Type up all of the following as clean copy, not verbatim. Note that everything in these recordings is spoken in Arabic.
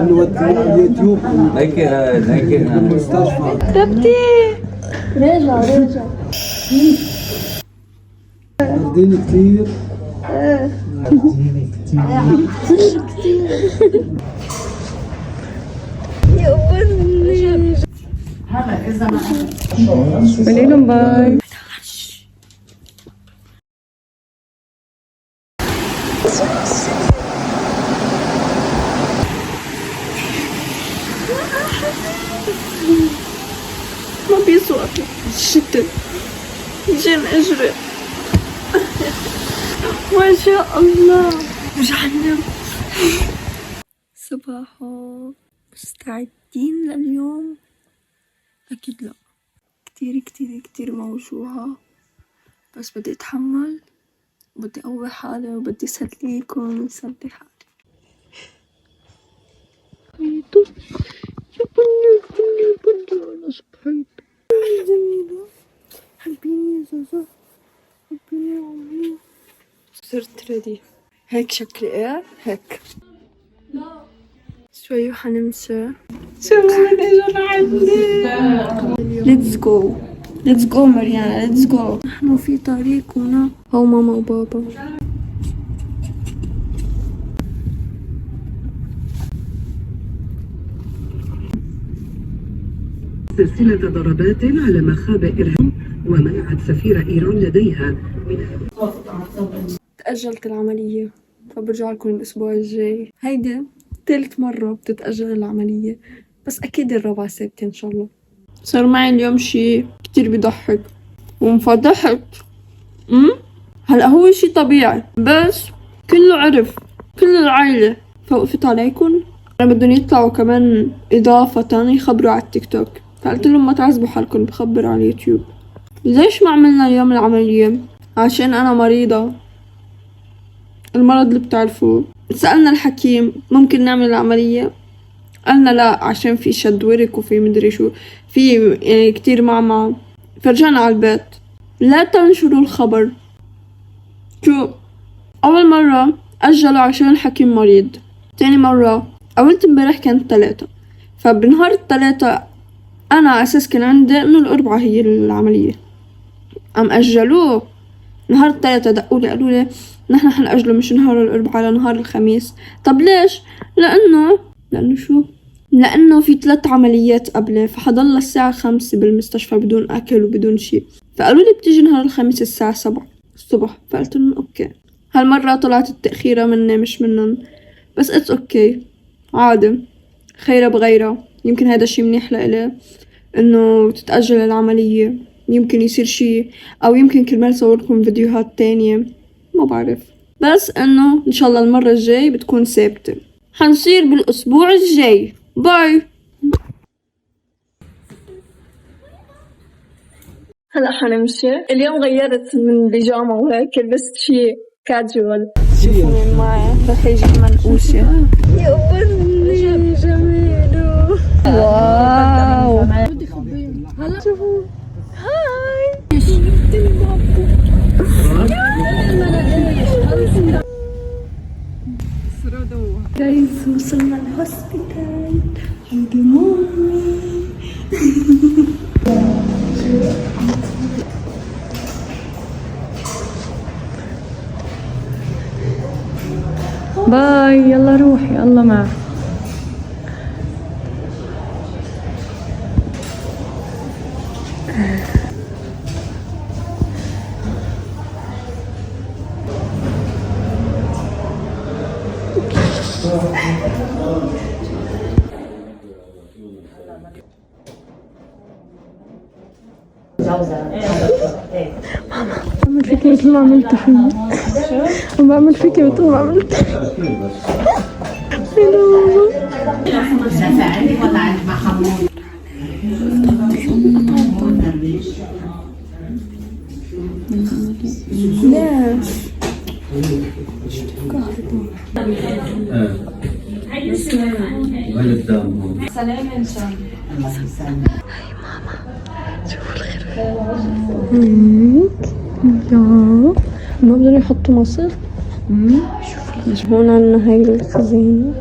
نودي على اليوتيوب هيك المستشفى. كتبتي رجع باردين كثير. يا بني قوليلهم باي. ما بيسوى الشتاء جن اجري. ما شاء الله رجعنا. صباحو مستعدين لليوم؟ اكيد لا، كتير كتير كتير موجوعة، بس بدي اتحمل وبدي اقوي حالي وبدي اسليكم وسلي حالي. يا بني انا صبحت جميلة. حبيني يا زوزو، حبيني يا عمي. صرت ريدي. هيك شكلي ايه هيك. شوي وحنمشي. شو بدي اجي لعندي. ليتس جو ليتس جو مريانا ليتس جو. نحن في طريقنا. هو ماما وبابا. سلسلة ضربات على مخابئ إرهاب ومنعت سفير إيران لديها من تأجلت العملية فبرجع لكم الأسبوع الجاي. هيدا ثالث مرة بتتأجل العملية، بس أكيد الرابعة ثابتة إن شاء الله. صار معي اليوم شي كتير بيضحك وانفضحت. هلأ هو شي طبيعي، بس كله عرف، كل العائلة، فوقفت عليكم. أنا بدهم يطلعوا كمان إضافة يخبروا على التيك توك، فقلت لهم ما تعذبوا حالكم بخبر على اليوتيوب. ليش ما عملنا اليوم العملية؟ عشان أنا مريضة، المرض اللي بتعرفوه. سألنا الحكيم ممكن نعمل العملية، قالنا لا عشان في شد ورك وفي مدري شو، في يعني كتير معمعة. فرجعنا على البيت. لا تنشروا الخبر. شو أول مرة أجلوا عشان الحكيم مريض، تاني مرة أولت امبارح كانت 3، فبنهار 3 أنا على أساس كان عندي إنه الأربعة هي العملية، أم أجلوه نهار 3. دقولي قالولي نحن حنأجله مش نهار الأربعاء لنهار الخميس. طب ليش؟ لأنه شو؟ لأنه في 3 عمليات قبلي، فحضل الساعة 5 بالمستشفى بدون أكل وبدون شي. فقالولي بتيجي نهار الخميس الساعة 7 الصبح. فقلت لهم أوكي. هالمرة طلعت التأخيرة مني مش منن، بس اتس أوكي عادي، خيرة بغيرة. يمكن هذا الشي منيح لإلي إنه تتأجل العملية، يمكن يصير شي، أو يمكن كرمال صورلكم فيديوهات تانية، ما بعرف. بس إنه إن شاء الله المرة الجاي بتكون ثابتة. حنصير بالأسبوع الجاي. باي. هلا حنمشي. اليوم غيرت من بيجاما وهيك لبست شي كاجوال. شوفوا مين معي رح يجي منقوشة. يا بني جميلة. واو هلا شوفوا. هاي جايز وصلنا الهوسبيتال. هيدي مامي. باي يلا روحي الله معك. بعمل فيكي مثل ما عملت فيي. بعمل فيكي مثل ما عملت. ليش؟ سلام ان شاء الله. هاي ماما شوفوا الخرفان. يا ما بدهم يحطوا مصر. شوفوا هون عنا هاي الخزينة.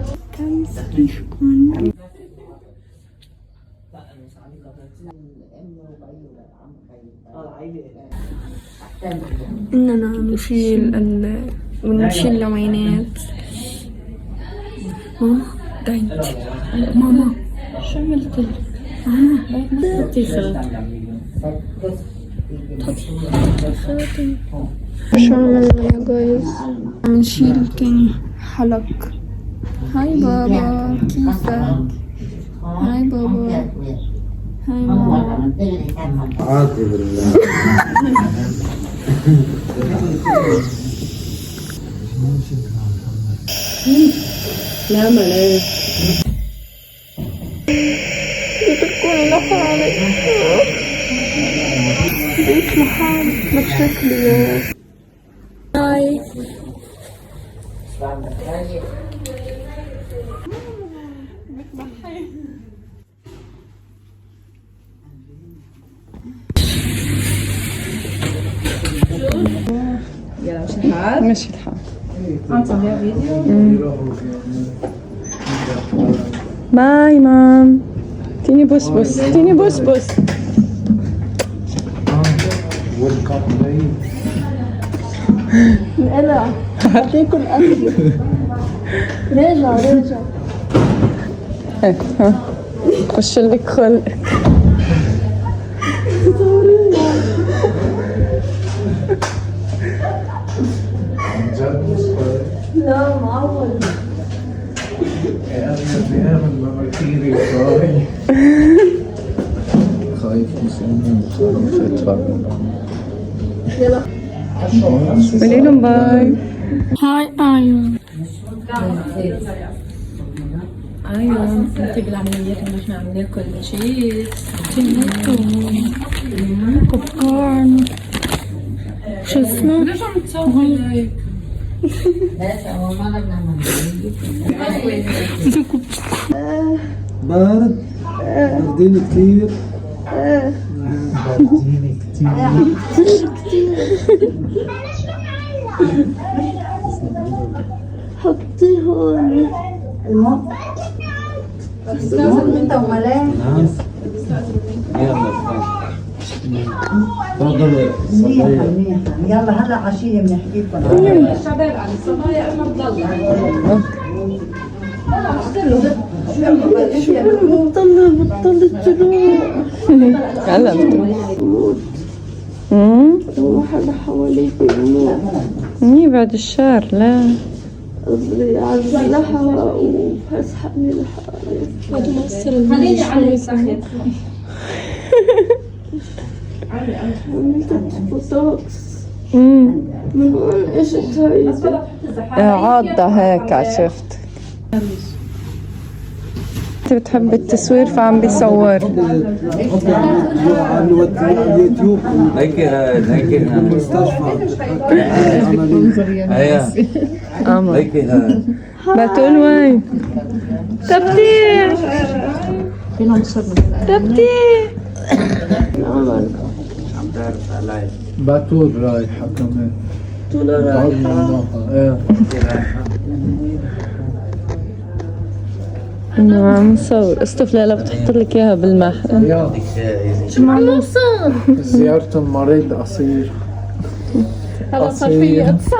إننا نشيل العوينات. ماما تعيد. ماما شو عملتي؟ حطي خاتم. شو عملنا يا جايز؟ عم نشيل تاني حلق. هاي بابا كيفك؟ هاي بابا. هاي ماما. عادي بالله. لا ملاك بتكون لحالك. بقيت لحالك بشكلي. هاي ماشي الحال. باي مام. تيني بوس بوس. تيني بوس بوس. انا هعطيكم اكل. رجع هيك ها خش لك خلق. لا معود. خايف مسلمين خايف اتفرج. يلا قولي لهم باي. هاي ايون. ايوه انت بالعمليات انه احنا عم ناكل شيبس. بوب كورن. شو اسمه؟ ليش عم تسوي هيك؟ بارد باردين كتير. باردين كتير. حطي هون. استاذن انت وملاك. نعم. يلا تفضل. يلا هلا عشية بنحكي لكم. الشباب على الصبايا انا بضل. بطلت تروح. هلا واحد حواليك يموت. مي بعد الشهر لا. عزلها وفسحني لحالي. هذا مصر خليني على صحيح. عملت بوتوكس. من هون اجت هاي عضة هيك شفت. انت بتحب التصوير فعم بيصور. حطي على اليوتيوب. ليكي المستشفى. هيا قمر. ليكي بتقول وين؟ تبتي تبتي. باتول رايحة كمان. طول رايحة. ايه. انه عم نصور. اسطف لا بتحط لك اياها بالمحل. شو ما نوصل. زيارة المريض قصير. هلا صار في اتصل.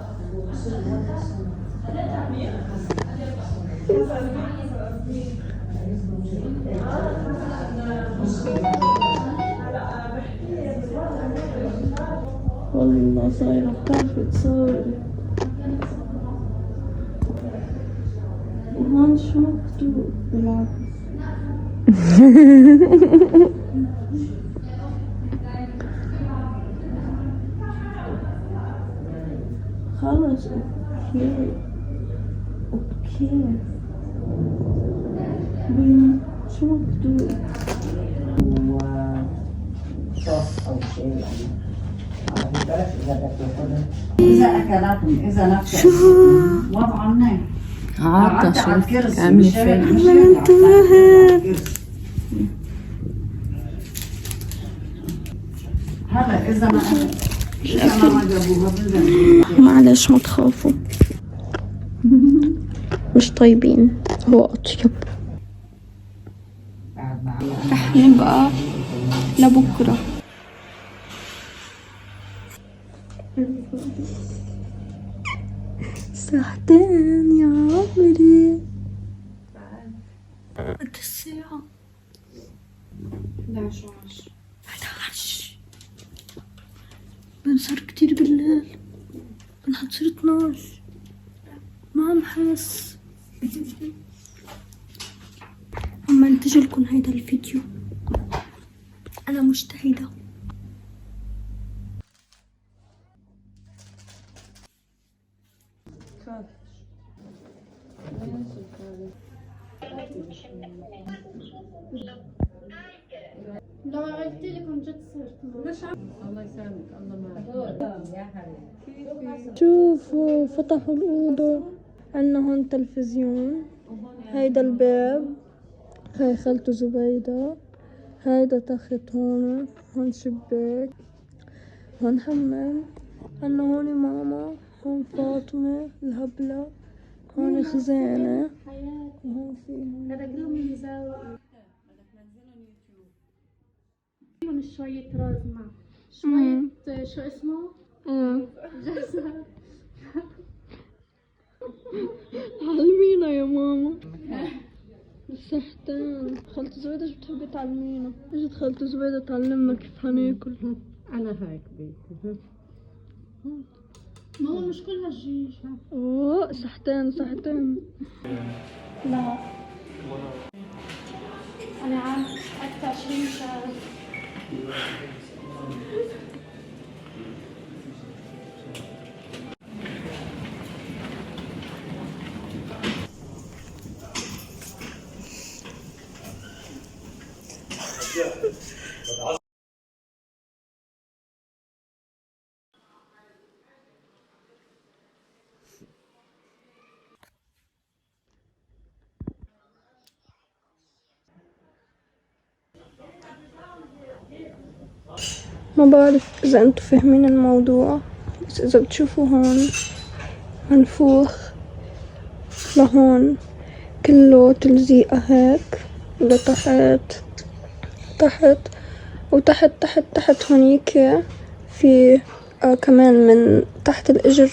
والله صايرة بتعرفي تصوري. وهون شو مكتوب بالعكس. خلص اوكي. اوكي شو مكتوب؟ صوص او شيء اذا اكلاتهم اذا نفسه وضعنا عطشة عملي فين. هلا اذا ما جابوها معلش ما تخافوا. مش طيبين، هو أطيب. رح نبقى لبكرة. ساعتين يا عمري. قد الساعة؟ 11 بنسهر كتير بالليل، بنحصر 12 ما عم حس. عم انتج لكم هيدا الفيديو، انا مجتهدة. لو قلت لكم جد صرت شوفوا فتحوا الأوضة، عنا هون تلفزيون، هيدا الباب، هاي خالته زبيدة، هيدا تخت هون، هون شباك، هون حمام، عنا هون ماما، هون فاطمة الهبلة، هون خزانة، وهون فيهم شوية رز مع شوية شو اسمه؟ جزر. علمينا يا ماما. صحتين خالته زبيدة شو بتحبي تعلمينا؟ اجت خالته زبيدة تعلمنا كيف هناكل. أنا هيك بيتي. ما هو مش كلها الجيش. اوه صحتين. لا أنا عم أكثر شيء مشان ما بعرف إذا أنتوا فاهمين الموضوع، بس إذا بتشوفوا هون منفوخ لهون كله تلزيقة هيك لتحت وتحت هونيك في كمان من تحت الإجر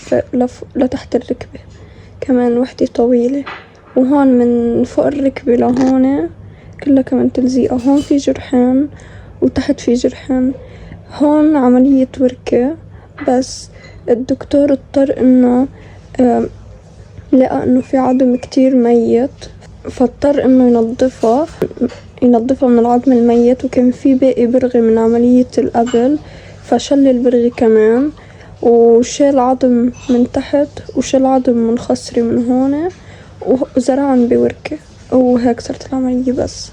لتحت الركبة كمان وحدة طويلة، وهون من فوق الركبة لهون كلها كمان تلزيقة. هون في جرحين وتحت في جرحين. هون عملية وركة، بس الدكتور اضطر انه لقى انه في عظم كتير ميت، فاضطر انه ينظفها من العظم الميت، وكان في باقي برغي من عملية القبل، فشل البرغي كمان وشال عظم من تحت وشال عظم من خصري من هون وزرعن بوركة، وهيك صارت العملية. بس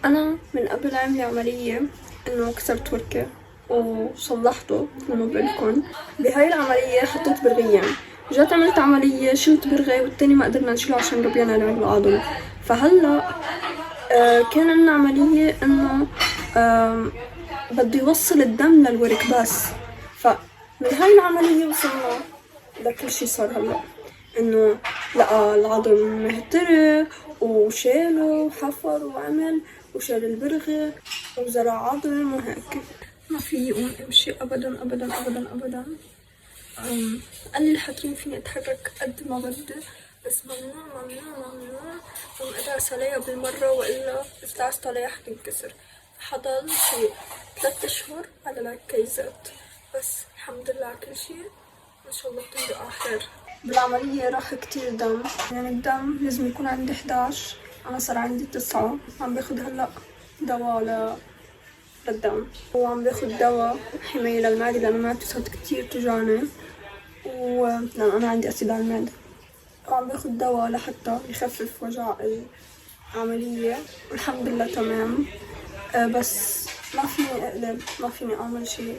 انا من قبل عملي عملية انه كسرت وركة وصلحته مثل ما بقولكن. بهاي العملية حطيت برغيين، جات عملت عملية شلت برغي والتاني ما قدرنا نشيله عشان ربينا له العظم. فهلا كان عنا عملية انه بده يوصل الدم للورك بس. فمن هاي العملية وصلنا لكل شي صار هلا، انه لقى العظم مهتري وشاله وحفر وعمل وشال البرغي وزرع عظم وهيك. ما في يقوم امشي ابدا ابدا ابدا ابدا. قال لي الحكيم فيني اتحرك قد ما بدي، بس ممنوع ادعس عليها بالمرة والا اذا دعست عليها حتنكسر. حضل شي 3 أشهر على العكيزات، بس الحمد لله على كل شي ما شاء الله بتبدأ على خير. بالعملية راح كتير دم، يعني الدم لازم يكون عندي 11، انا صار عندي 9. عم باخد هلا دواء للدم، وعم باخد دواء حماية للمعدة لأنه معدتي صارت كتير توجعني، لأن أنا عندي أسيد على المعدة. وعم باخد دواء لحتى يخفف وجع العملية، والحمد لله تمام. بس ما فيني أقلب، ما فيني أعمل شي،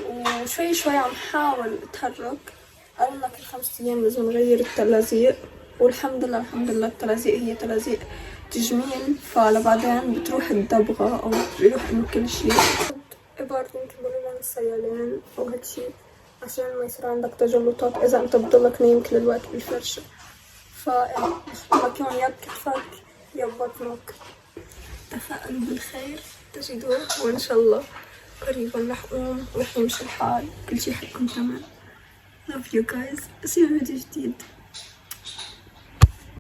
وشوي شوي عم حاول أتحرك. قالنا كل 5 أيام لازم نغير التلازيق، والحمد لله التلازيق هي تلازيق تجميل، فلبعدين بتروح الدبغة أو بيروح إنه كل شي. إبر يمكن بقولوا السيالين أو هيك شي عشان ما يصير عندك تجلطات إذا أنت بتضلك نايم كل الوقت بالفرشة. فالله يكون يا بكتفك يا ببطنك. تفائلوا بالخير تجدوه، وإن شاء الله قريبا رح أقوم ورح يمشي الحال، كل شي حيكون تمام. Love you guys. See you in فيديو جديد.